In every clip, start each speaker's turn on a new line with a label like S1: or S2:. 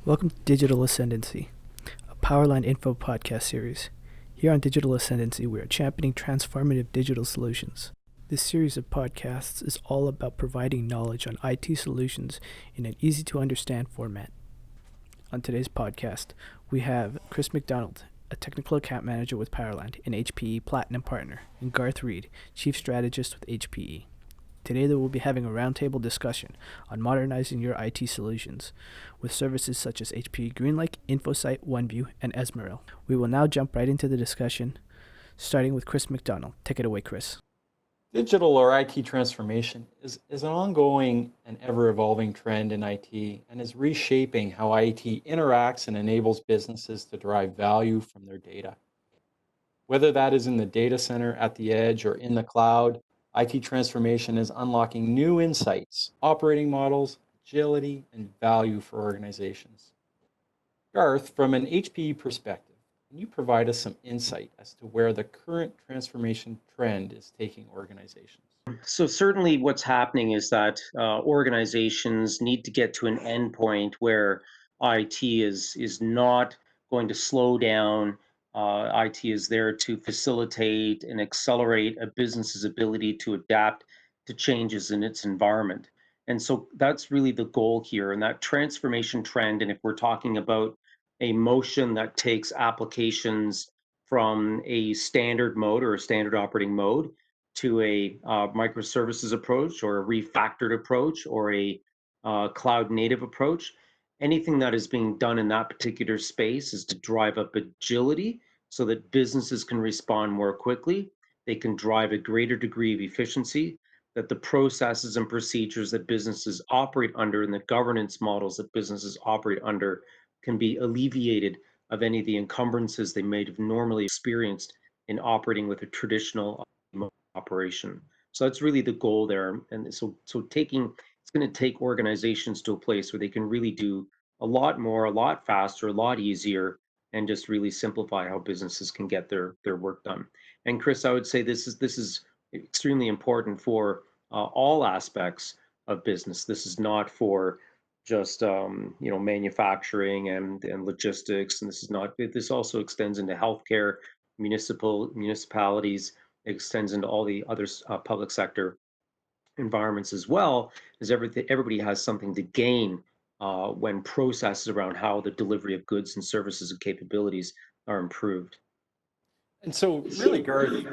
S1: Welcome to Digital Ascendancy, a Powerland info podcast series. Here on Digital Ascendancy, we are championing transformative digital solutions. This series of podcasts is all about providing knowledge on IT solutions in an easy to understand format. On today's podcast, we have Chris McDonald, a technical account manager with Powerland, an HPE Platinum partner, and Garth Reid, chief strategist with HPE. Today they will be having a roundtable discussion on modernizing your IT solutions with services such as HPE Greenlake, InfoSight, OneView, and Esmeril. We will now jump right into the discussion, starting with Chris McDonald. Take it away, Chris.
S2: Digital or IT transformation is an ongoing and ever-evolving trend in IT and is reshaping how IT interacts and enables businesses to derive value from their data. Whether that is in the data center, at the edge, or in the cloud, IT transformation is unlocking new insights, operating models, agility, and value for organizations. Garth, from an HPE perspective, can you provide us some insight as to where the current transformation trend is taking organizations?
S3: So certainly what's happening is that organizations need to get to an endpoint where IT is not going to slow down. IT is there to facilitate and accelerate a business's ability to adapt to changes in its environment. And so that's really the goal here. And that transformation trend, and if we're talking about a motion that takes applications from a standard mode or a standard operating mode to a microservices approach or a refactored approach or a cloud native approach. Anything that is being done in that particular space is to drive up agility so that businesses can respond more quickly. They can drive a greater degree of efficiency, that the processes and procedures that businesses operate under and the governance models that businesses operate under can be alleviated of any of the encumbrances they may have normally experienced in operating with a traditional operation. So that's really the goal there. And so it's going to take organizations to a place where they can really do a lot more, a lot faster, a lot easier, and just really simplify how businesses can get their work done. And Chris, I would say this is extremely important for all aspects of business. This is not for just manufacturing and logistics, and this also extends into healthcare, municipalities, extends into all the other public sector environments as well, as everybody has something to gain when processes around how the delivery of goods and services and capabilities are improved.
S2: And so, really, Garth,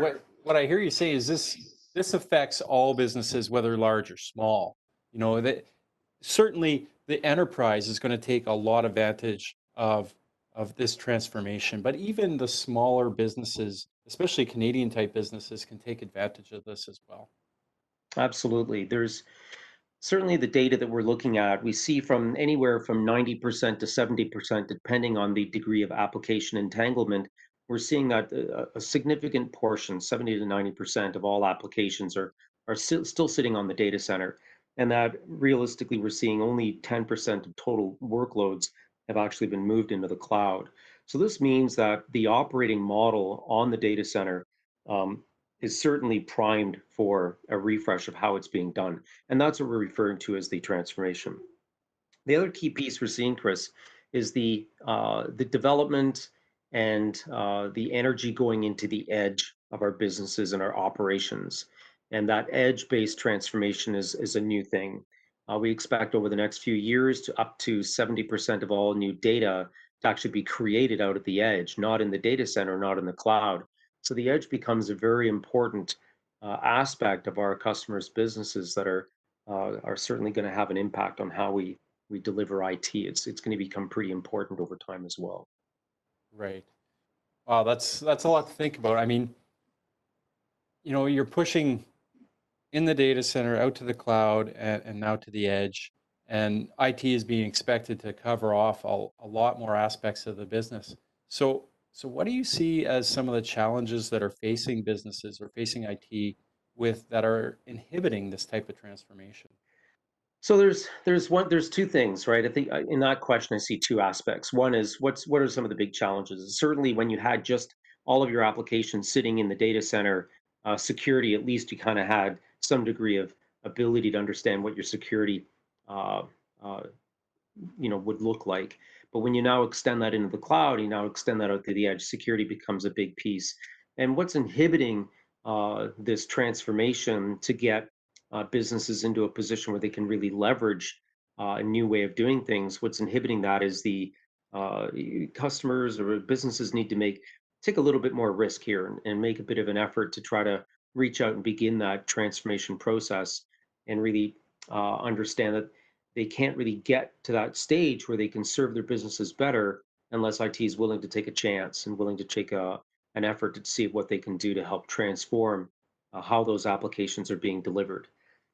S2: what I hear you say is this affects all businesses, whether large or small. That certainly the enterprise is going to take a lot of advantage of this transformation, but even the smaller businesses, especially Canadian type businesses, can take advantage of this as well.
S3: Absolutely. There's certainly the data that we're looking at, we see from anywhere from 90% to 70%, depending on the degree of application entanglement. We're seeing that a significant portion, 70 to 90% of all applications are still sitting on the data center. And that realistically, we're seeing only 10% of total workloads have actually been moved into the cloud. So this means that the operating model on the data center um, is certainly primed for a refresh of how it's being done. And that's what we're referring to as the transformation. The other key piece we're seeing, Chris, is the development and the energy going into the edge of our businesses and our operations. And that edge-based transformation is a new thing. We expect over the next few years to up to 70% of all new data to actually be created out at the edge, not in the data center, not in the cloud. So the edge becomes a very important aspect of our customers' businesses that are certainly going to have an impact on how we deliver IT. It's going to become pretty important over time as well.
S2: Right. Wow, that's a lot to think about. I mean, you're pushing in the data center out to the cloud and now to the edge, and IT is being expected to cover off a lot more aspects of the business. So what do you see as some of the challenges that are facing businesses or facing IT with that are inhibiting this type of transformation?
S3: So there's two things, right? I think in that question I see two aspects. One is what are some of the big challenges? Certainly, when you had just all of your applications sitting in the data center, security, at least you kind of had some degree of ability to understand what your security uh, uh, would look like. But when you now extend that into the cloud, you now extend that out to the edge, security becomes a big piece. And what's inhibiting this transformation to get businesses into a position where they can really leverage a new way of doing things? What's inhibiting that is the uh, customers or businesses need to take a little bit more risk here and make a bit of an effort to try to reach out and begin that transformation process and really understand that they can't really get to that stage where they can serve their businesses better unless IT is willing to take a chance and willing to take an effort to see what they can do to help transform how those applications are being delivered.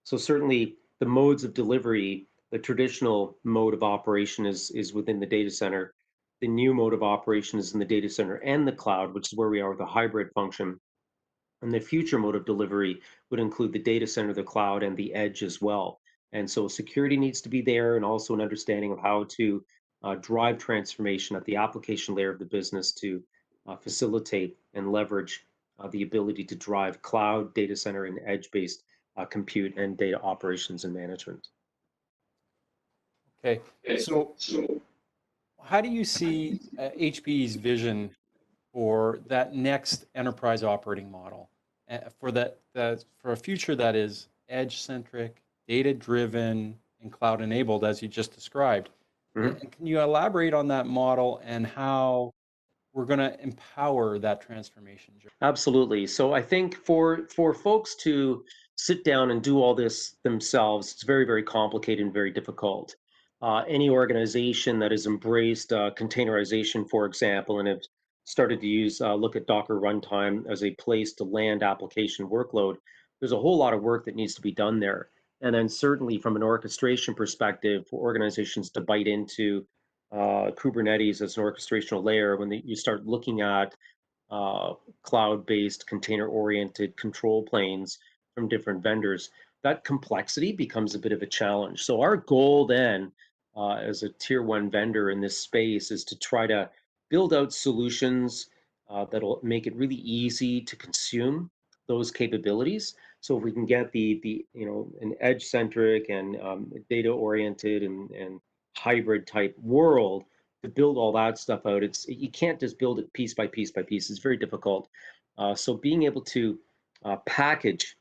S3: So certainly the modes of delivery, the traditional mode of operation is within the data center. The new mode of operation is in the data center and the cloud, which is where we are with the hybrid function. And the future mode of delivery would include the data center, the cloud, and the edge as well. And so security needs to be there and also an understanding of how to drive transformation at the application layer of the business to facilitate and leverage the ability to drive cloud, data center, and edge-based compute and data operations and management.
S2: Okay, so how do you see HPE's vision for that next enterprise operating model, for a future that is edge centric, data driven, and cloud enabled, as you just described?
S3: Mhm.
S2: And can you elaborate on that model and how we're going to empower that transformation journey?
S3: Absolutely. So I think for folks to sit down and do all this themselves, it's very, very complicated and very difficult. Any organization that has embraced containerization, for example, and have started to look at Docker runtime as a place to land application workload, there's a whole lot of work that needs to be done there. And then certainly from an orchestration perspective, for organizations to bite into Kubernetes as an orchestrational layer, you start looking at uh, cloud-based container-oriented control planes from different vendors, that complexity becomes a bit of a challenge. So our goal then, as a tier one vendor in this space, is to try to build out solutions that'll make it really easy to consume those capabilities. So if we can get the an edge-centric and data-oriented and hybrid type world to build all that stuff out. You can't just build it piece by piece by piece. It's very difficult. So being able to package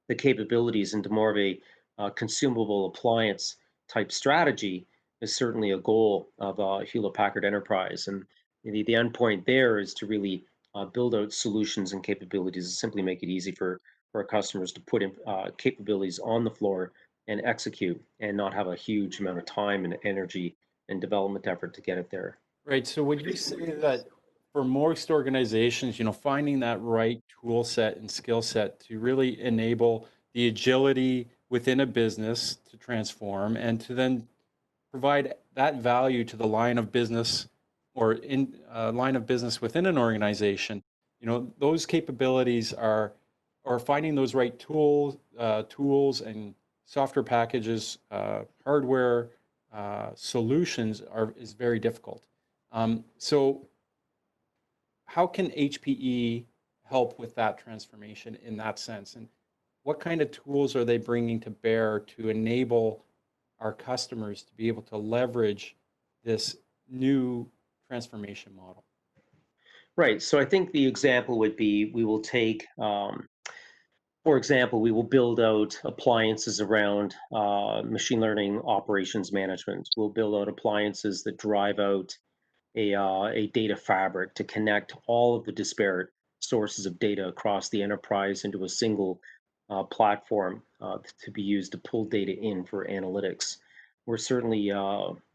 S3: the capabilities into more of a consumable appliance type strategy is certainly a goal of Hewlett Packard Enterprise. And the endpoint there is to really build out solutions and capabilities and simply make it easy for our customers to put in capabilities on the floor and execute and not have a huge amount of time and energy and development effort to get it there.
S2: Right. So would you say that for most organizations, finding that right tool set and skill set to really enable the agility within a business to transform and to then provide that value to the line of business or in line of business within an organization, those capabilities or finding those right tools and software packages, hardware solutions is very difficult. So how can HPE help with that transformation in that sense? And what kind of tools are they bringing to bear to enable our customers to be able to leverage this new transformation model?
S3: Right. So I think the example would be we will take, for example, we will build out appliances around machine learning operations management. We'll build out appliances that drive out a data fabric to connect all of the disparate sources of data across the enterprise into a single platform to be used to pull data in for analytics. We're certainly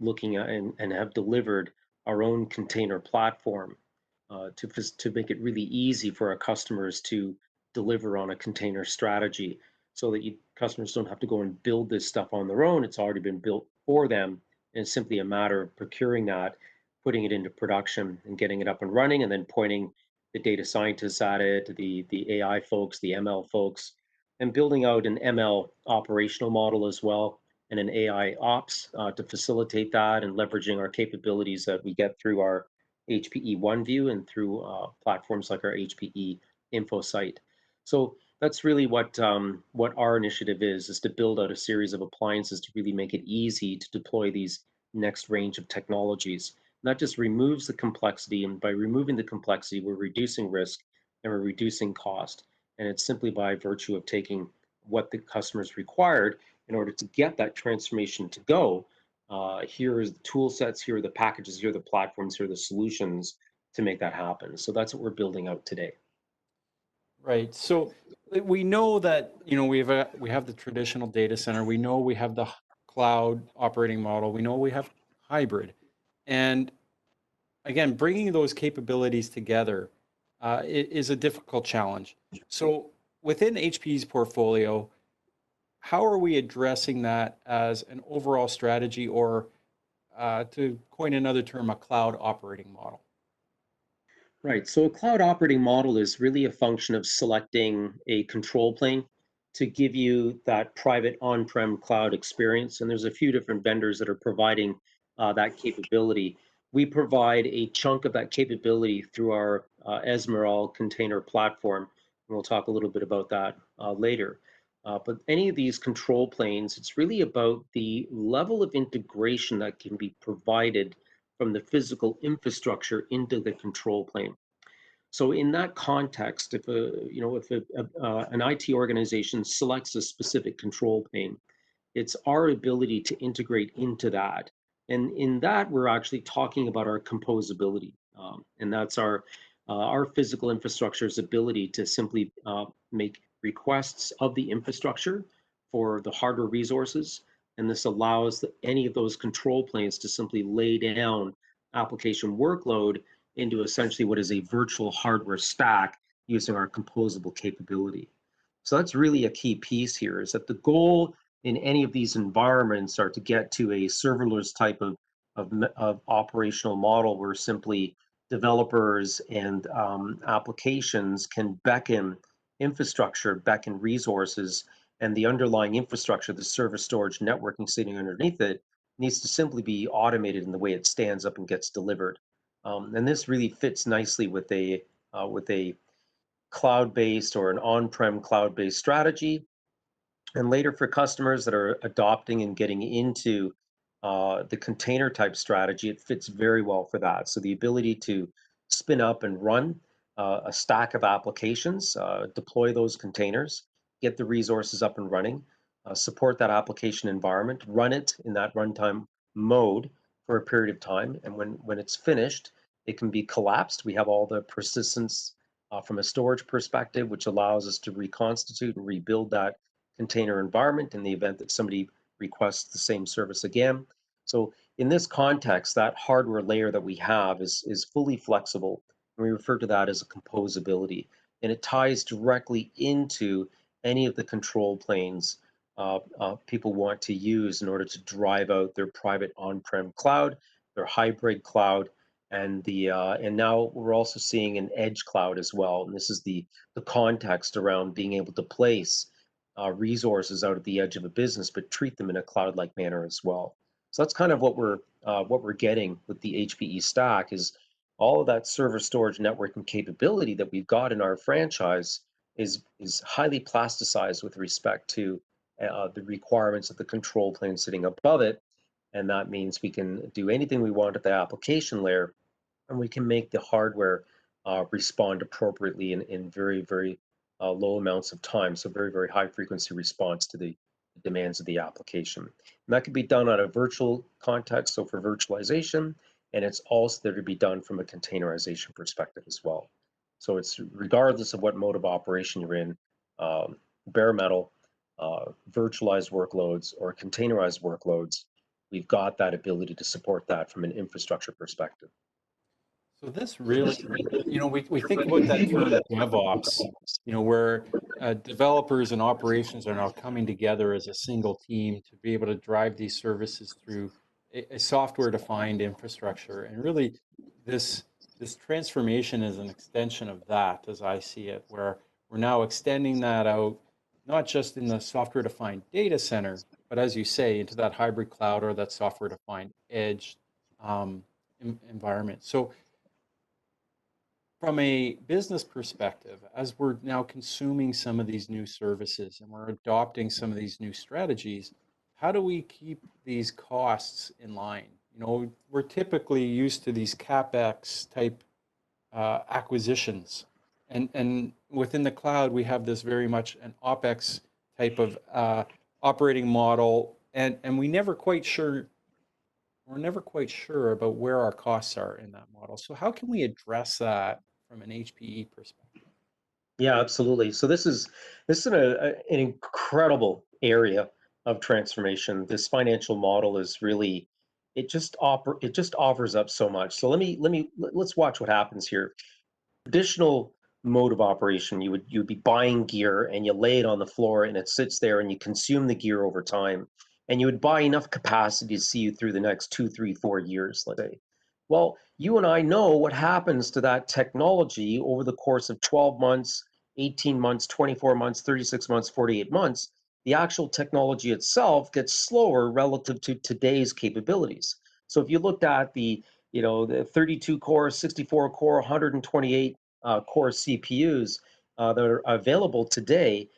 S3: looking at and have delivered our own container platform to make it really easy for our customers to deliver on a container strategy so that customers don't have to go and build this stuff on their own. It's already been built for them. And it's simply a matter of procuring that, putting it into production and getting it up and running, and then pointing the data scientists at it, the AI folks, the ML folks, and building out an ML operational model as well, and an AI ops to facilitate that, and leveraging our capabilities that we get through our HPE OneView and through platforms like our HPE InfoSight. So that's really what our initiative is to build out a series of appliances to really make it easy to deploy these next range of technologies. And that just removes the complexity, and by removing the complexity, we're reducing risk and we're reducing cost. And it's simply by virtue of taking what the customers required in order to get that transformation to go. Here is the tool sets, here are the packages, here are the platforms, here are the solutions to make that happen. So that's what we're building out today.
S2: Right. So we know that, we have the traditional data center. We know we have the cloud operating model. We know we have hybrid. And again, bringing those capabilities together is a difficult challenge. So within HPE's portfolio, how are we addressing that as an overall strategy, or to coin another term, a cloud operating model?
S3: Right. So a cloud operating model is really a function of selecting a control plane to give you that private on-prem cloud experience. And there's a few different vendors that are providing that capability. We provide a chunk of that capability through our Esmeralda container platform. And we'll talk a little bit about that later. But any of these control planes, it's really about the level of integration that can be provided from the physical infrastructure into the control plane. So in that context, if an IT organization selects a specific control plane, it's our ability to integrate into that. And in that, we're actually talking about our composability, and that's our physical infrastructure's ability to simply make requests of the infrastructure for the hardware resources. And this allows any of those control planes to simply lay down application workload into essentially what is a virtual hardware stack using our composable capability. So that's really a key piece here, is that the goal in any of these environments are to get to a serverless type of operational model where simply developers and applications can beckon infrastructure, beckon resources, and the underlying infrastructure, the server storage networking sitting underneath it, needs to simply be automated in the way it stands up and gets delivered. And this really fits nicely with a cloud-based or an on-prem cloud-based strategy. And later for customers that are adopting and getting into the container type strategy, it fits very well for that. So the ability to spin up and run a stack of applications, deploy those containers, get the resources up and running, support that application environment, run it in that runtime mode for a period of time. And when it's finished, it can be collapsed. We have all the persistence from a storage perspective, which allows us to reconstitute and rebuild that container environment in the event that somebody requests the same service again. So in this context, that hardware layer that we have is fully flexible, and we refer to that as a composability. And it ties directly into any of the control planes people want to use in order to drive out their private on-prem cloud, their hybrid cloud, and now we're also seeing an edge cloud as well. And this is the context around being able to place resources out at the edge of a business, but treat them in a cloud-like manner as well. So that's kind of what we're getting with the HPE stack, is all of that server storage networking capability that we've got in our franchise is highly plasticized with respect to the requirements of the control plane sitting above it. And that means we can do anything we want at the application layer, and we can make the hardware respond appropriately in very, very low amounts of time. So very, very high frequency response to the demands of the application. And that can be done on a virtual context, so for virtualization, and it's also there to be done from a containerization perspective as well. So it's regardless of what mode of operation you're in, bare metal, virtualized workloads, or containerized workloads, we've got that ability to support that from an infrastructure perspective.
S2: So this really, we think about that term DevOps, where developers and operations are now coming together as a single team to be able to drive these services through a software-defined infrastructure. And really, this transformation is an extension of that, as I see it, where we're now extending that out, not just in the software-defined data center, but as you say, into that hybrid cloud or that software-defined edge environment. So from a business perspective, as we're now consuming some of these new services and we're adopting some of these new strategies, how do we keep these costs in line? we're typically used to these CapEx type acquisitions. And within the cloud, we have this very much an OpEx type of operating model. And we're never quite sure about where our costs are in that model. So how can we address that from an HPE perspective?
S3: Yeah, absolutely. So this is an incredible area of transformation. This financial model is really it just offers up so much. So let's watch what happens here. Traditional mode of operation, you'd be buying gear and you lay it on the floor and it sits there and you consume the gear over time. And you would buy enough capacity to see you through the next 2, 3, 4 years, let's say. Well, you and I know what happens to that technology over the course of 12 months, 18 months, 24 months, 36 months, 48 months. The actual technology itself gets slower relative to today's capabilities. So if you looked at the 32 core, 64 core, 128 core CPUs that are available today,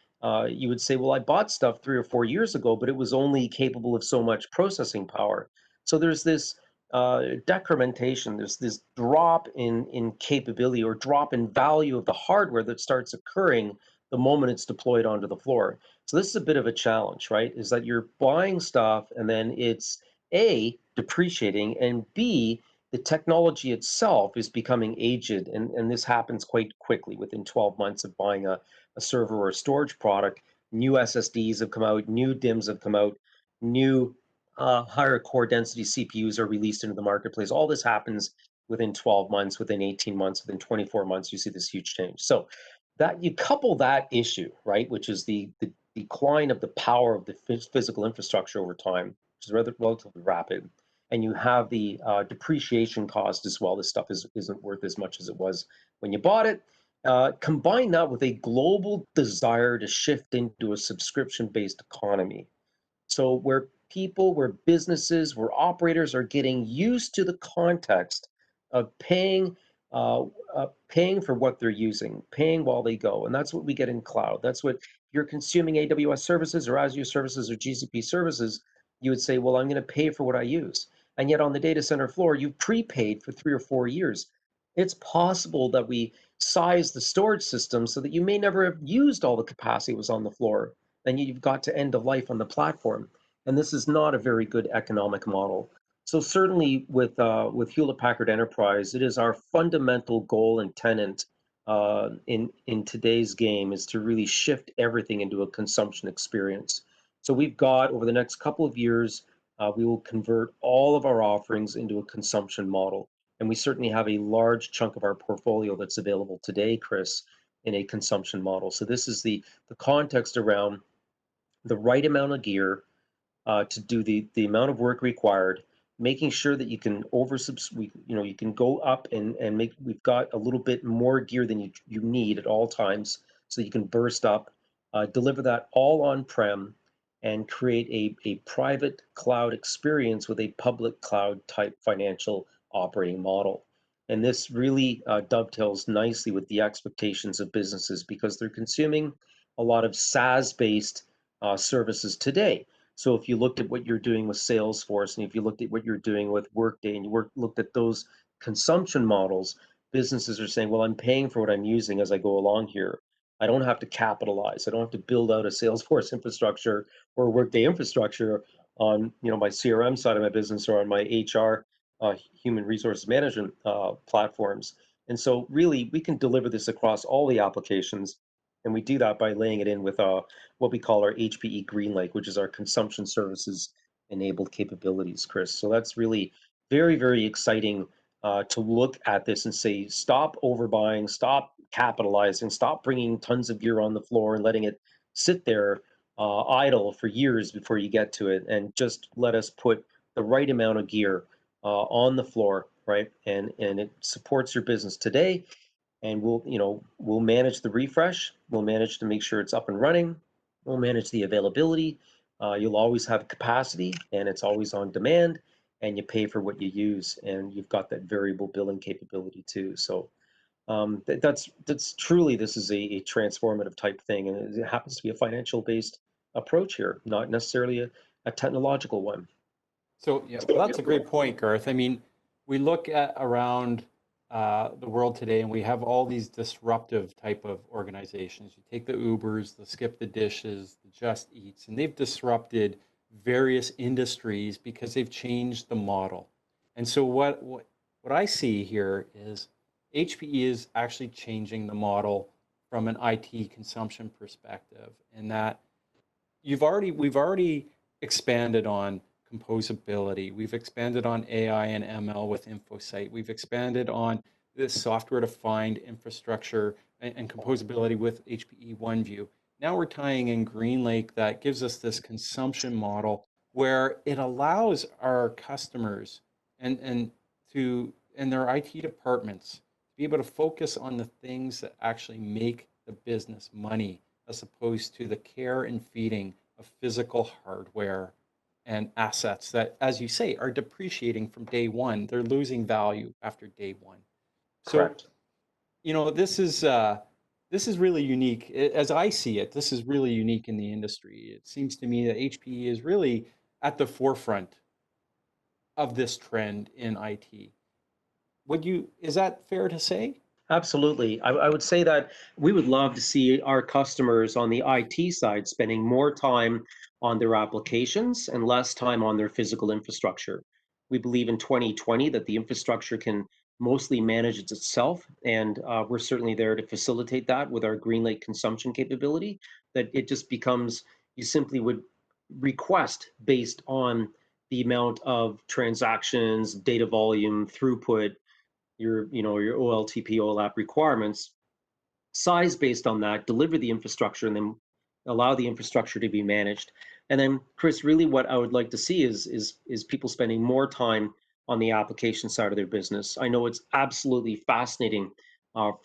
S3: you would say, well, I bought stuff 3 or 4 years ago, but it was only capable of so much processing power. So there's this decrementation, there's this drop in capability or drop in value of the hardware that starts occurring the moment it's deployed onto the floor. So this is a bit of a challenge, right? Is that you're buying stuff and then it's A, depreciating, and B, the technology itself is becoming aged, and this happens quite quickly within 12 months of buying a server or a storage product. New SSDs have come out, new DIMMs have come out, new higher core density CPUs are released into the marketplace. All this happens within 12 months, within 18 months, within 24 months, you see this huge change. So that you couple that issue, right, which is the decline of the power of the physical infrastructure over time, which is rather relatively rapid, and you have the depreciation cost as well. This stuff isn't worth as much as it was when you bought it. Combine that with a global desire to shift into a subscription-based economy. So where people, where businesses, where operators are getting used to the context of paying for what they're using, paying while they go, and that's what we get in cloud. That's what you're consuming AWS services or Azure services or GCP services. You would say, well, I'm going to pay for what I use, and yet on the data center floor, you've prepaid for 3 or 4 years. It's possible that we size the storage system so that you may never have used all the capacity that was on the floor, and you've got to end of life on the platform. And this is not a very good economic model. So certainly with Hewlett Packard Enterprise, it is our fundamental goal and tenet in today's game is to really shift everything into a consumption experience. So we've got over the next couple of years, we will convert all of our offerings into a consumption model. And we certainly have a large chunk of our portfolio that's available today, Chris, in a consumption model. So this is the context around the right amount of gear to do the amount of work required, making sure that you can you can go up and make, we've got a little bit more gear than you need at all times, so you can burst up, deliver that all on-prem, and create a private cloud experience with a public cloud type financial operating model. And this really dovetails nicely with the expectations of businesses because they're consuming a lot of SaaS-based services today. So if you looked at what you're doing with Salesforce, and if you looked at what you're doing with Workday, and looked at those consumption models, businesses are saying, well, I'm paying for what I'm using as I go along here. I don't have to capitalize. I don't have to build out a Salesforce infrastructure or a Workday infrastructure on my CRM side of my business or on my HR human resources management platforms. And so really we can deliver this across all the applications. And we do that by laying it in with what we call our HPE Greenlake, which is our consumption services enabled capabilities, Chris. So that's really very, very exciting to look at this and say, stop overbuying, stop capitalizing, stop bringing tons of gear on the floor and letting it sit there idle for years before you get to it, and just let us put the right amount of gear on the floor, right? And it supports your business today, and we'll manage the refresh. We'll manage to make sure it's up and running. We'll manage the availability. You'll always have capacity, and it's always on demand, and you pay for what you use, and you've got that variable billing capability too. So that's truly, this is a transformative type thing, and it happens to be a financial based approach here, not necessarily a technological one.
S2: So yeah, well, that's a great point, Garth. I mean, we look at around the world today, and we have all these disruptive type of organizations. You take the Ubers, the Skip the Dishes, the Just Eats, and they've disrupted various industries because they've changed the model. And so what I see here is HPE is actually changing the model from an IT consumption perspective, and that we've already expanded on composability. We've expanded on AI and ML with InfoSight. We've expanded on this software-defined infrastructure and composability with HPE OneView. Now we're tying in GreenLake that gives us this consumption model where it allows our customers and their IT departments to be able to focus on the things that actually make the business money, as opposed to the care and feeding of physical hardware and assets that, as you say, are depreciating from day one. They're losing value after day one. So,
S3: Correct.
S2: this is really unique. As I see it, this is really unique in the industry. It seems to me that HPE is really at the forefront of this trend in IT. Is that fair to say?
S3: Absolutely. I would say that we would love to see our customers on the IT side spending more time on their applications and less time on their physical infrastructure. We believe in 2020 that the infrastructure can mostly manage it itself, and we're certainly there to facilitate that with our GreenLake consumption capability. That it just becomes, you simply would request based on the amount of transactions, data volume, throughput, your OLTP, OLAP requirements, size based on that, deliver the infrastructure, and then allow the infrastructure to be managed. And then, Chris, really what I would like to see is people spending more time on the application side of their business. I know it's absolutely fascinating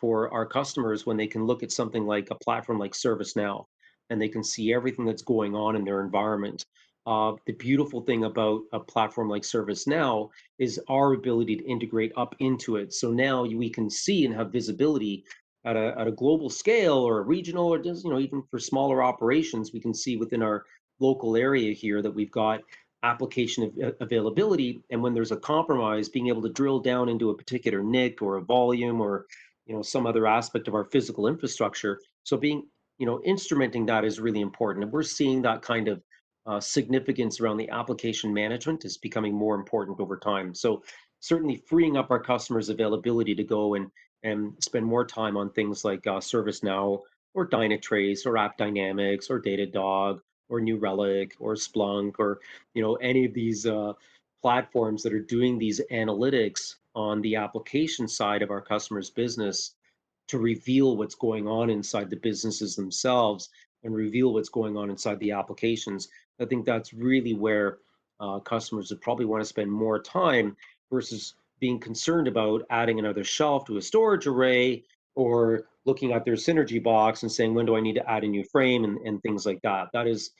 S3: for our customers when they can look at something like a platform like ServiceNow, and they can see everything that's going on in their environment. The beautiful thing about a platform like ServiceNow is our ability to integrate up into it. So now we can see and have visibility at a global scale or a regional, or just, even for smaller operations, we can see within our local area here that we've got application availability. And when there's a compromise, being able to drill down into a particular NIC or a volume or some other aspect of our physical infrastructure. So being instrumenting that is really important, and we're seeing that kind of significance around the application management is becoming more important over time. So certainly freeing up our customers' availability to go and spend more time on things like ServiceNow or Dynatrace or App Dynamics or Datadog or New Relic or Splunk or any of these platforms that are doing these analytics on the application side of our customers' business to reveal what's going on inside the businesses themselves and reveal what's going on inside the applications. I think that's really where customers would probably want to spend more time versus being concerned about adding another shelf to a storage array or looking at their synergy box and saying, when do I need to add a new frame and things like that. That is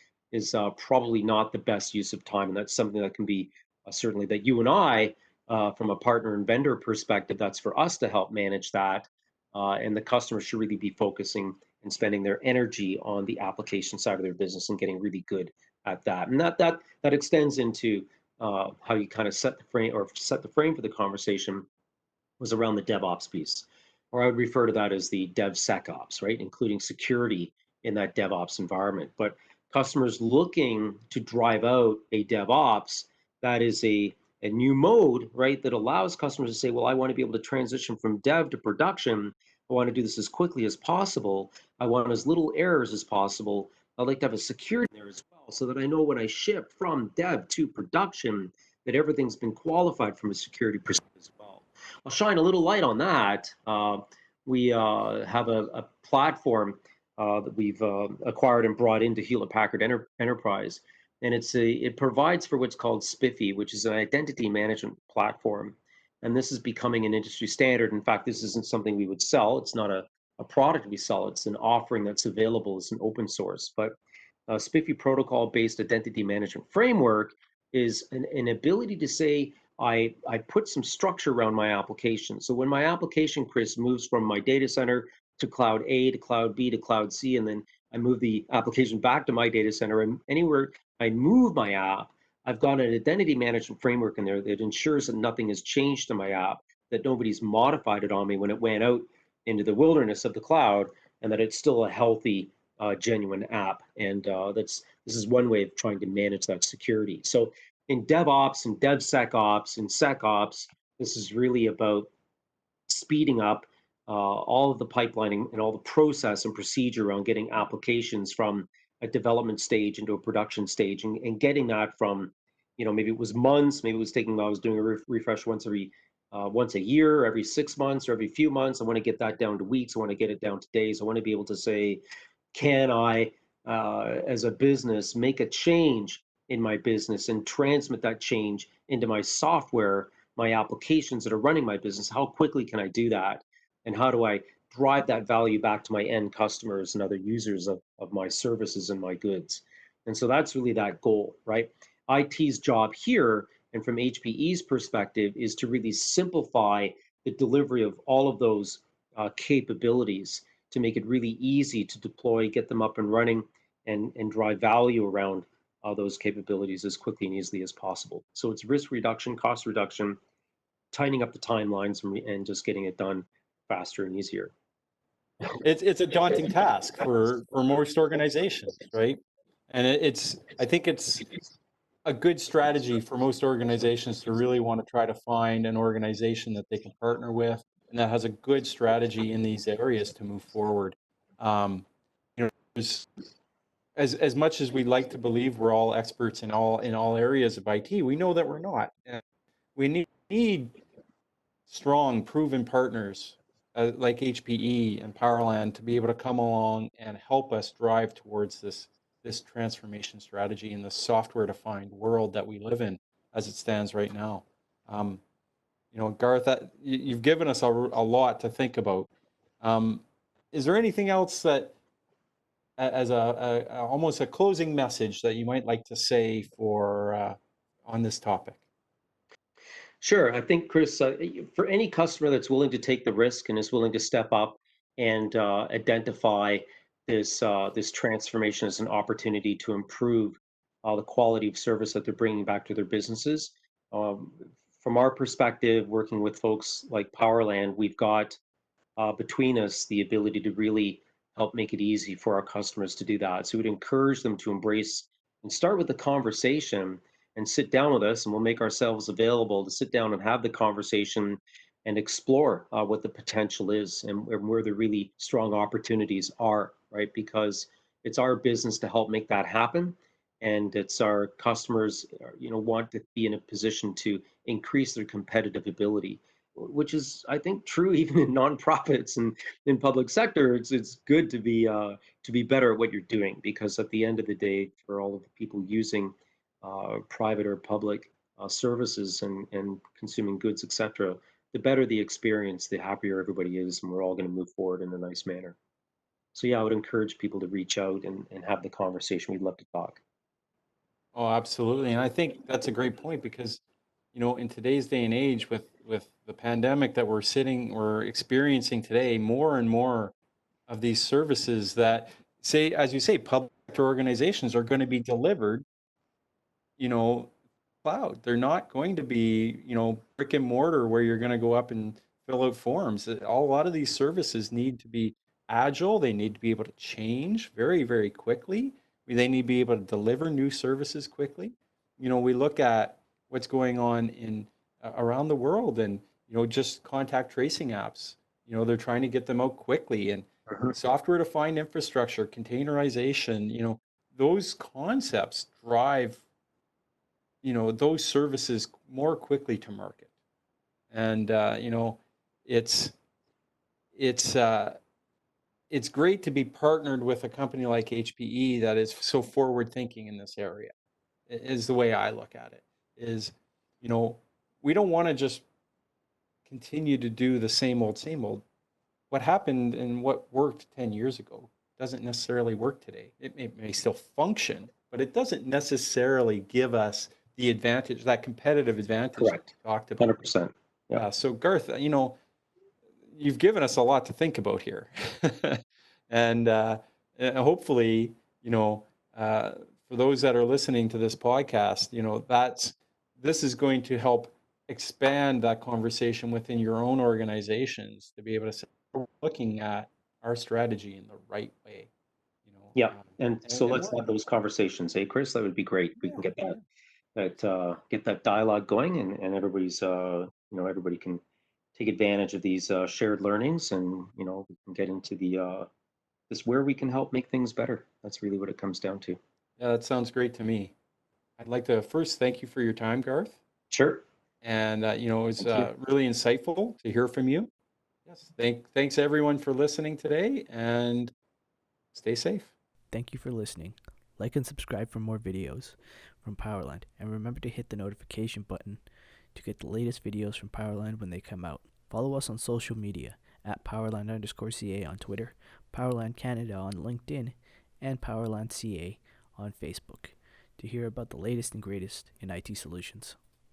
S3: probably not the best use of time. And that's something that can be certainly that you and I, from a partner and vendor perspective, that's for us to help manage that. And the customer should really be focusing and spending their energy on the application side of their business and getting really good at that. And that extends into how you kind of set the frame for the conversation was around the DevOps piece, or I would refer to that as the DevSecOps, right? Including security in that DevOps environment. But customers looking to drive out a DevOps, that is a new mode, right? That allows customers to say, well, I want to be able to transition from dev to production. I want to do this as quickly as possible. I want as little errors as possible. I'd like to have a security there as well, so that I know when I ship from dev to production, that everything's been qualified from a security perspective as well. I'll shine a little light on that. We have a platform that we've acquired and brought into Hewlett Packard Enterprise, and it provides for what's called SPIFFE, which is an identity management platform. And this is becoming an industry standard. In fact, this isn't something we would sell. It's not a product we sell. It's an offering that's available as an open source. But SPIFFE protocol-based identity management framework is an ability to say, I put some structure around my application. So when my application, Chris, moves from my data center to cloud A to cloud B to cloud C, and then I move the application back to my data center, and anywhere I move my app, I've got an identity management framework in there that ensures that nothing has changed in my app, that nobody's modified it on me when it went out into the wilderness of the cloud, and that it's still a healthy, genuine app. And this is one way of trying to manage that security. So in DevOps and DevSecOps and SecOps, this is really about speeding up all of the pipelining and all the process and procedure around getting applications from a development stage into a production stage, and getting that from, maybe it was months, maybe it was taking, I was doing a refresh once a year, every 6 months, or every few months. I want to get that down to weeks. I want to get it down to days. I want to be able to say, can I, as a business, make a change in my business and transmit that change into my software, my applications that are running my business? How quickly can I do that? And how do I drive that value back to my end customers and other users of my services and my goods? And so that's really that goal, right? IT's job here, and from HPE's perspective, is to really simplify the delivery of all of those capabilities, to make it really easy to deploy, get them up and running, and drive value around those capabilities as quickly and easily as possible. So it's risk reduction, cost reduction, tightening up the timelines, and just getting it done faster and easier.
S2: It's a daunting task for most organizations, right? And I think it's a good strategy for most organizations to really want to try to find an organization that they can partner with and that has a good strategy in these areas to move forward. Um, there's, as much as we like to believe we're all experts in all areas of IT, we know that we're not. And we need strong, proven partners like HPE and Powerland to be able to come along and help us drive towards this transformation strategy in the software-defined world that we live in as it stands right now. Garth, you've given us a lot to think about. Is there anything else that, as almost a closing message, that you might like to say for on this topic?
S3: Sure. I think, Chris, for any customer that's willing to take the risk and is willing to step up and identify this transformation as an opportunity to improve the quality of service that they're bringing back to their businesses. Um, from our perspective, working with folks like Powerland, we've got between us the ability to really help make it easy for our customers to do that. So we'd encourage them to embrace and start with the conversation and sit down with us, and we'll make ourselves available to sit down and have the conversation and explore what the potential is, and where the really strong opportunities are, right? Because it's our business to help make that happen, and it's our customers, want to be in a position to increase their competitive ability, which is, I think, true even in nonprofits and in public sector. It's good to be better at what you're doing, because at the end of the day, for all of the people using private or public services and consuming goods, etc., the better the experience, the happier everybody is, and we're all going to move forward in a nice manner. So yeah, I would encourage people to reach out and have the conversation. We'd love to talk.
S2: Oh, absolutely. And I think that's a great point because, in today's day and age with the pandemic that we're experiencing today, more and more of these services that say, as you say, public organizations are going to be delivered, you know, cloud. They're not going to be, brick and mortar where you're going to go up and fill out forms. A lot of these services need to be agile. They need to be able to change very, very quickly. They need to be able to deliver new services quickly. We look at what's going on in around the world, and just contact tracing apps. They're trying to get them out quickly, and software-defined infrastructure, containerization. Those concepts drive those services more quickly to market. And it's it's uh, it's great to be partnered with a company like HPE that is so forward thinking in this area. Is the way I look at it. Is we don't want to just continue to do the same old same old. What happened and what worked 10 years ago doesn't necessarily work today. It may still function, but it doesn't necessarily give us the advantage, that competitive advantage that
S3: Correct.
S2: we talked about.
S3: 100%. Yeah.
S2: So Garth, you've given us a lot to think about here. and hopefully, for those that are listening to this podcast, this is going to help expand that conversation within your own organizations to be able to say, we're looking at our strategy in the right way.
S3: Yeah, and so
S2: And
S3: let's have those conversations, hey, Chris? That would be great. We can get that dialogue going, and everybody's everybody can take advantage of these shared learnings, and we can get into the this where we can help make things better. That's really what it comes down to.
S2: Yeah, that sounds great to me. I'd like to first thank you for your time, Garth.
S3: Sure.
S2: And it was really insightful to hear from you. Yes, thanks everyone for listening today, and stay safe.
S1: Thank you for listening. Like and subscribe for more videos from Powerland, and remember to hit the notification button to get the latest videos from Powerland when they come out. Follow us on social media at Powerland_CA on Twitter, Powerland Canada on LinkedIn, and Powerland CA on Facebook to hear about the latest and greatest in IT solutions.